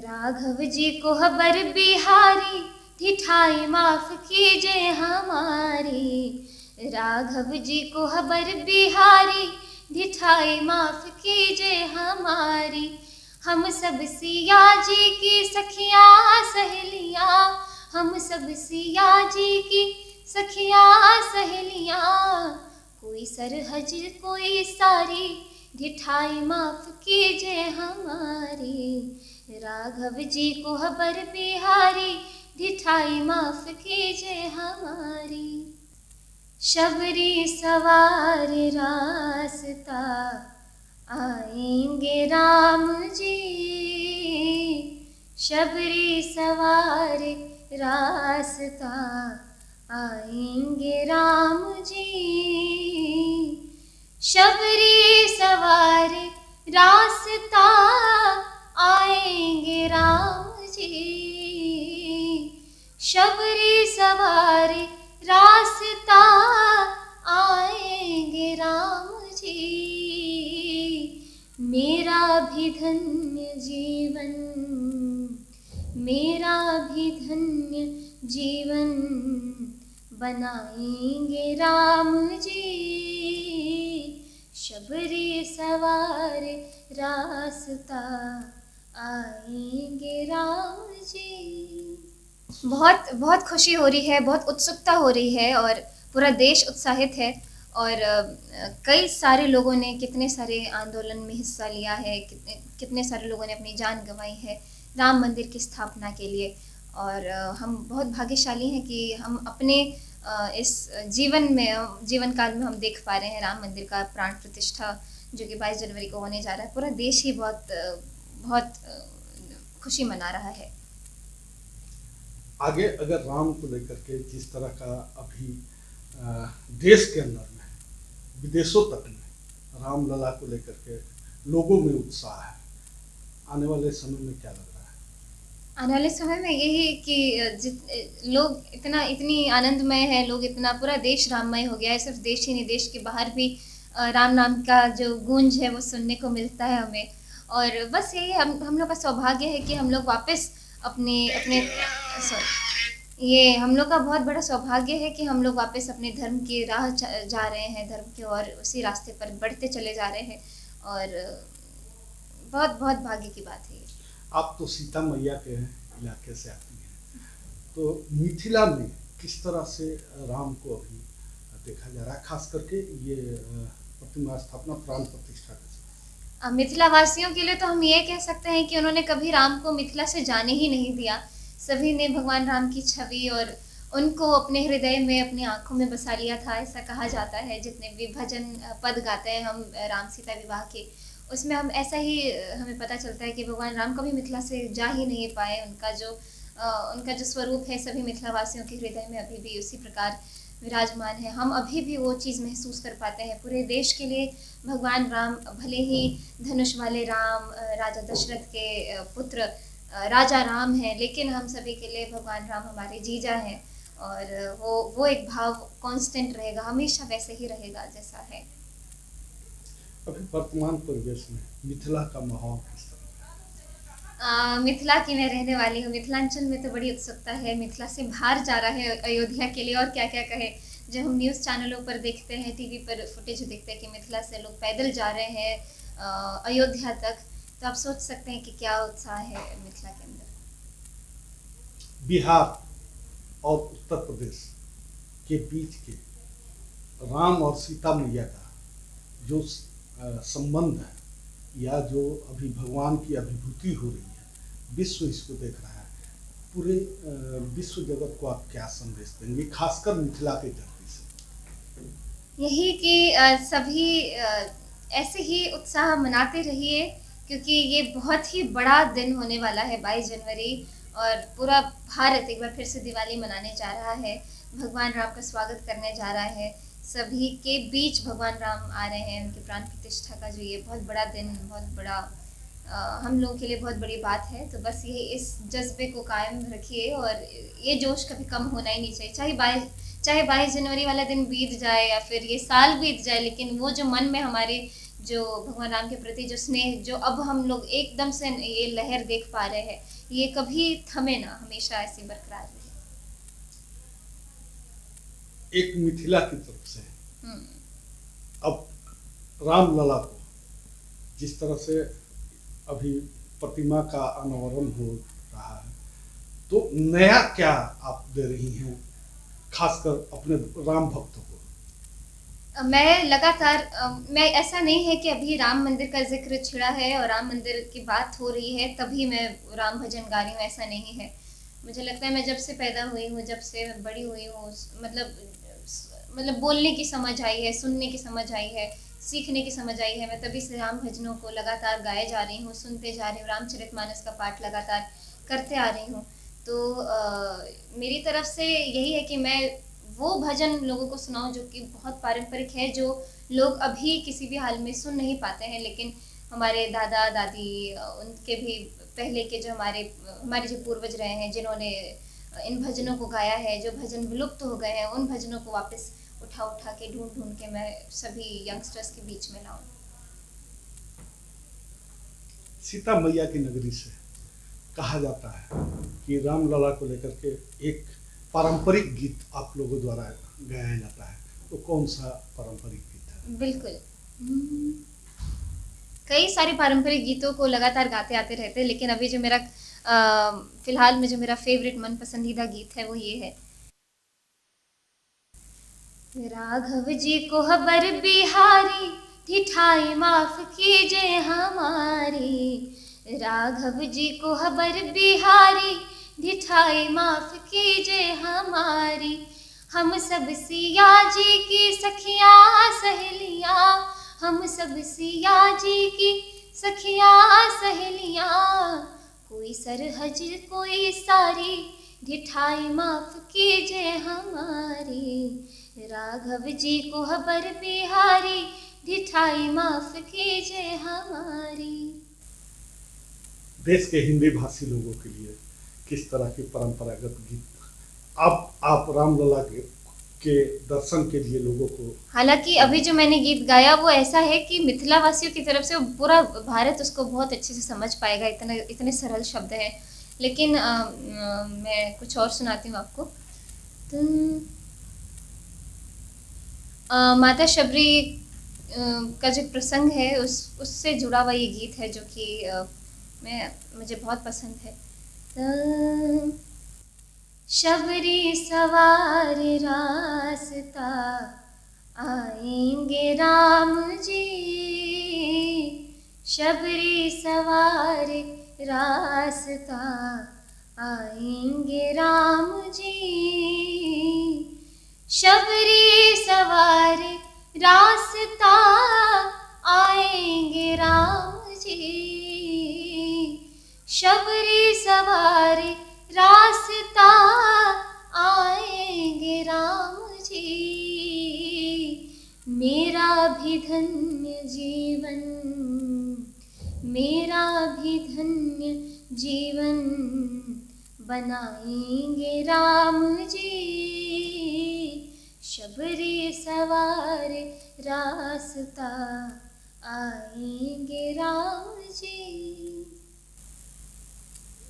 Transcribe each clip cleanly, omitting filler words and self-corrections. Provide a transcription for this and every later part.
राघव जी को हबर बिहारी, ठिठाई माफ कीजिए हमारी। राघव जी को हबर बिहारी, ढिठाई माफ कीजिए हमारी। हम सब सिया जी की सखियाँ सहेलियाँ, हम सब सिया जी की सखियाँ सहेलियाँ। कोई सरहज कोई सारी, ढिठाई माफ कीजिए हमारी। राघव जी को हबर बिहारी, ढिठाई माफ कीजिए हमारी। शबरी सवार रास्ता आएंगे राम जी, शबरी सवार रास्ता आएंगे राम जी। शबरी सवार रास्ता आएंगे राम जी, शबरी सवार रास्ता आएंगे राम जी। मेरा भी धन्य जीवन, मेरा भी धन्य जीवन बनाएंगे राम जी। शबरी सवार रास्ता आएंगे राम जी। बहुत बहुत खुशी हो रही है, बहुत उत्सुकता हो रही है और पूरा देश उत्साहित है। और कई सारे लोगों ने कितने सारे आंदोलन में हिस्सा लिया है, कितने सारे लोगों ने अपनी जान गंवाई है राम मंदिर की स्थापना के लिए। और हम बहुत भाग्यशाली हैं कि हम अपने इस जीवन काल में हम देख पा रहे हैं राम मंदिर का प्राण प्रतिष्ठा, जो कि 22 जनवरी को होने जा रहा है। पूरा देश ही बहुत खुशी मना रहा है। आगे अगर राम को लेकर के जिस तरह का अभी देश के अंदर में, विदेशों तक में रामलला को लेकर के लोगों में उत्साह है, आने वाले समय में क्या लग रहा है? आने वाले समय में यही कि लोग इतनी आनंदमय है, लोग इतना, पूरा देश राममय हो गया है। सिर्फ देश ही नहीं, देश के बाहर भी राम नाम का जो गूंज है वो सुनने को मिलता है हमें। और बस यही हम लोग का सौभाग्य है कि हम लोग वापस अपने ये हम लोग का बहुत बड़ा सौभाग्य है कि हम लोग वापस अपने धर्म की राह जा रहे हैं, धर्म की ओर उसी रास्ते पर बढ़ते चले जा रहे हैं। और बहुत बहुत भाग्य की बात है। आप तो सीता मैया के इलाके से आती हैं, तो मिथिला में किस तरह से राम को अभी देखा जा रहा है, खास करके ये प्रतिमा स्थापना प्राण प्रतिष्ठा के साथ? मिथिला वासियों के लिए तो हम ये कह सकते हैं कि उन्होंने कभी राम को मिथिला से जाने ही नहीं दिया। सभी ने भगवान राम की छवि और उनको अपने हृदय में, अपनी आंखों में बसा लिया था, ऐसा कहा जाता है। जितने भी भजन पद गाते हैं हम राम सीता विवाह के, उसमें हम ऐसा ही हमें पता चलता है कि भगवान राम कभी मिथिला से जा ही नहीं पाए। उनका जो स्वरूप है सभी मिथिला वासियों के हृदय में अभी भी उसी प्रकार विराजमान है। हम अभी भी वो चीज़ महसूस कर पाते हैं। पूरे देश के लिए भगवान राम, भले ही धनुष वाले राम राजा दशरथ के पुत्र राजा राम हैं, लेकिन हम सभी के लिए भगवान राम हमारे जीजा हैं। और वो एक भाव कांस्टेंट रहेगा, हमेशा वैसे ही रहेगा जैसा है। अभी वर्तमान परिवेश में मिथिला का माहौल किस तरह? मिथिला की मैं रहने वाली हूँ। मिथिलांचल में तो बड़ी उत्सुकता है। मिथिला से बाहर जा रहा है अयोध्या के लिए, और क्या क्या कहे। जो हम न्यूज़ चैनलों पर देखते हैं, टीवी पर फुटेज देखते हैं कि मिथिला से लोग पैदल जा रहे हैं अयोध्या तक, तो आप सोच सकते हैं कि क्या उत्साह है मिथिला के अंदर। बिहार और उत्तर प्रदेश के बीच के राम और सीता मैया का जो संबंध है, या जो अभी भगवान की अभिभूति हो रही है, विश्व इसको देख रहा है। पूरे विश्व जगत को आप क्या संदेश देंगे, खासकर मिथिला के धरती से? यही कि सभी ऐसे ही उत्साह मनाते रहिए, क्योंकि ये बहुत ही बड़ा दिन होने वाला है 22 जनवरी। और पूरा भारत एक बार फिर से दिवाली मनाने जा रहा है, भगवान राम का स्वागत करने जा रहा है। सभी के बीच भगवान राम आ रहे हैं, उनकी प्राण प्रतिष्ठा का जो ये बहुत बड़ा दिन, बहुत बड़ा हम लोगों के लिए बहुत बड़ी बात है। तो बस ये इस जज्बे को कायम रखिए, और ये जोश कभी कम होना ही नहीं चाहिए। चाहे 22 जनवरी वाला दिन बीत जाए या फिर ये साल बीत जाए, लेकिन वो जो मन में हमारे जो भगवान राम के प्रति जो स्नेह, जो अब हम लोग एकदम से ये लहर देख पा रहे हैं, ये कभी थमे ना, हमेशा ऐसी बरकरार रहे। एक मिथिला की तरफ से हम्म। अब रामलला को जिस तरह से अभी प्रतिमा का अनावरण हो रहा है, तो नया क्या आप दे रही हैं, खासकर अपने राम भक्तों को? मैं लगातार मैं, ऐसा नहीं है कि अभी राम मंदिर का जिक्र छिड़ा है और राम मंदिर की बात हो रही है तभी मैं राम भजन गा रही हूँ, ऐसा नहीं है। मुझे लगता है मैं जब से पैदा हुई हूँ, जब से मैं बड़ी हुई हूँ, मतलब बोलने की समझ आई है, सुनने की समझ आई है, सीखने की समझ आई है, मैं तभी से राम भजनों को लगातार गाए जा रही हूँ, सुनते जा रही हूँ, रामचरितमानस का पाठ लगातार करते आ रही हूँ। तो मेरी तरफ से यही है कि मैं वो भजन लोगों को सुनाऊं जो कि बहुत पारंपरिक है, जो लोग अभी किसी भी हाल में सुन नहीं पाते हैं, लेकिन हमारे दादा दादी, उनके भी पहले के जो हमारे जो पूर्वज रहे हैं, जिन्होंने इन भजनों को गाया है, जो भजन विलुप्त हो गए हैं, उन भजनों को वापस उठा उठा के ढूंढ ढूंढ के मैं सभी यंगस्टर्स के बीच में लाऊं। सीता मैया की नगरी से कहा जाता है कि रामलला को लेकर के एक पारंपरिक गीत आप लोगों द्वारा गाया जाता है, तो कौन सा पारंपरिक गीत है? बिल्कुल। कई सारे पारंपरिक गीतों को लगातार गाते आते रहते हैं, लेकिन अभी जो मेरा फिलहाल में जो मेरा फेवरेट मन पसंदीदा गीत है वो ये है। राघव जी को हबर बिहारी, ठिठाई माफ कीजिए हमारी। राघव जी को हबर बिहारी, ढिठाई माफ कीजिए हमारी। हम सब सिया जी की सखियाँ सहेलियाँ, हम सब सिया जी की सखियाँ सहेलियाँ। कोई सरहज कोई सारी, ढिठाई माफ कीजिए हमारी। राघव जी को हबर बिहारी, ढिठाई माफ कीजिए हमारी। देश के हिंदी भाषी लोगों के लिए किस तरह की परंपरागत गीत आप रामलला के दर्शन के लिए लोगों को? हालांकि अभी जो मैंने गीत गाया वो ऐसा है कि मिथिला वासियों की तरफ से पूरा भारत उसको बहुत अच्छे से समझ पाएगा, इतने इतने सरल शब्द हैं। लेकिन मैं कुछ और सुनाती हूँ आपको। माता शबरी का जो प्रसंग है उससे जुड़ा हुआ ये गीत है, जो कि मुझे बहुत पसंद है। शबरी सवार रास्ता आएंगे राम जी, शबरी सवार रास्ता आएंगे राम जी। शबरी सवार रास्ता आएंगे राम जी, शबरी सवार रास्ता आएंगे राम जी। मेरा भी धन्य जीवन, मेरा भी धन्य जीवन बनाएंगे राम जी। शबरी सवार रास्ता आएंगे राम जी।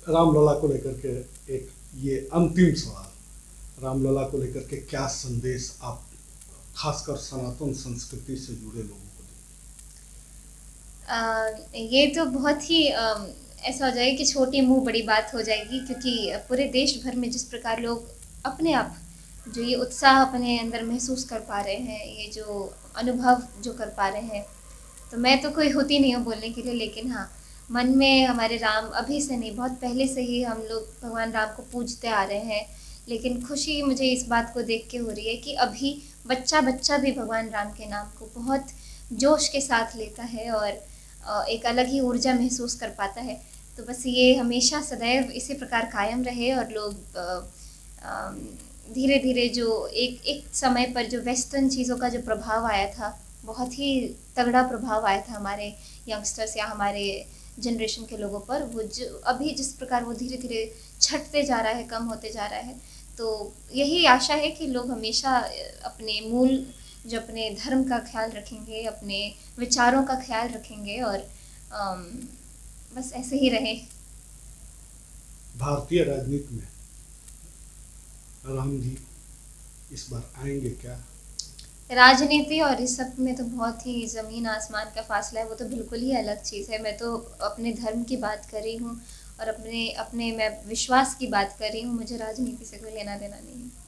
रामलला को लेकर के एक ये अंतिम सवाल, रामलला को लेकर के क्या संदेश आप खासकर सनातन संस्कृति से जुड़े लोगों को दें? ये तो बहुत ही ऐसा हो जाएगा कि छोटी मुंह बड़ी बात हो जाएगी, क्योंकि पूरे देश भर में जिस प्रकार लोग अपने आप जो ये उत्साह अपने अंदर महसूस कर पा रहे हैं, ये जो अनुभव जो कर पा रहे हैं, तो मैं तो कोई होती नहीं हूँ बोलने के लिए, लेकिन हाँ, मन में हमारे राम अभी से नहीं, बहुत पहले से ही हम लोग भगवान राम को पूजते आ रहे हैं। लेकिन खुशी मुझे इस बात को देख के हो रही है कि अभी बच्चा बच्चा भी भगवान राम के नाम को बहुत जोश के साथ लेता है और एक अलग ही ऊर्जा महसूस कर पाता है। तो बस ये हमेशा सदैव इसी प्रकार कायम रहे और लोग धीरे धीरे जो एक समय पर जो वेस्टर्न चीज़ों का जो प्रभाव आया था, बहुत ही तगड़ा प्रभाव आया था हमारे यंगस्टर्स या हमारे जनरेशन के लोगों पर, वो जो अभी जिस प्रकार वो धीरे धीरे छटते जा रहा है, कम होते जा रहा है। तो यही आशा है कि लोग हमेशा अपने मूल जो अपने धर्म का ख्याल रखेंगे, अपने विचारों का ख्याल रखेंगे और बस ऐसे ही रहे। भारतीय राजनीति में राम जी इस बार आएंगे क्या? राजनीति और इस सब में तो बहुत ही ज़मीन आसमान का फासला है, वो तो बिल्कुल ही अलग चीज़ है। मैं तो अपने धर्म की बात कर रही हूँ और अपने अपने मैं विश्वास की बात कर रही हूँ, मुझे राजनीति से कोई लेना देना नहीं है।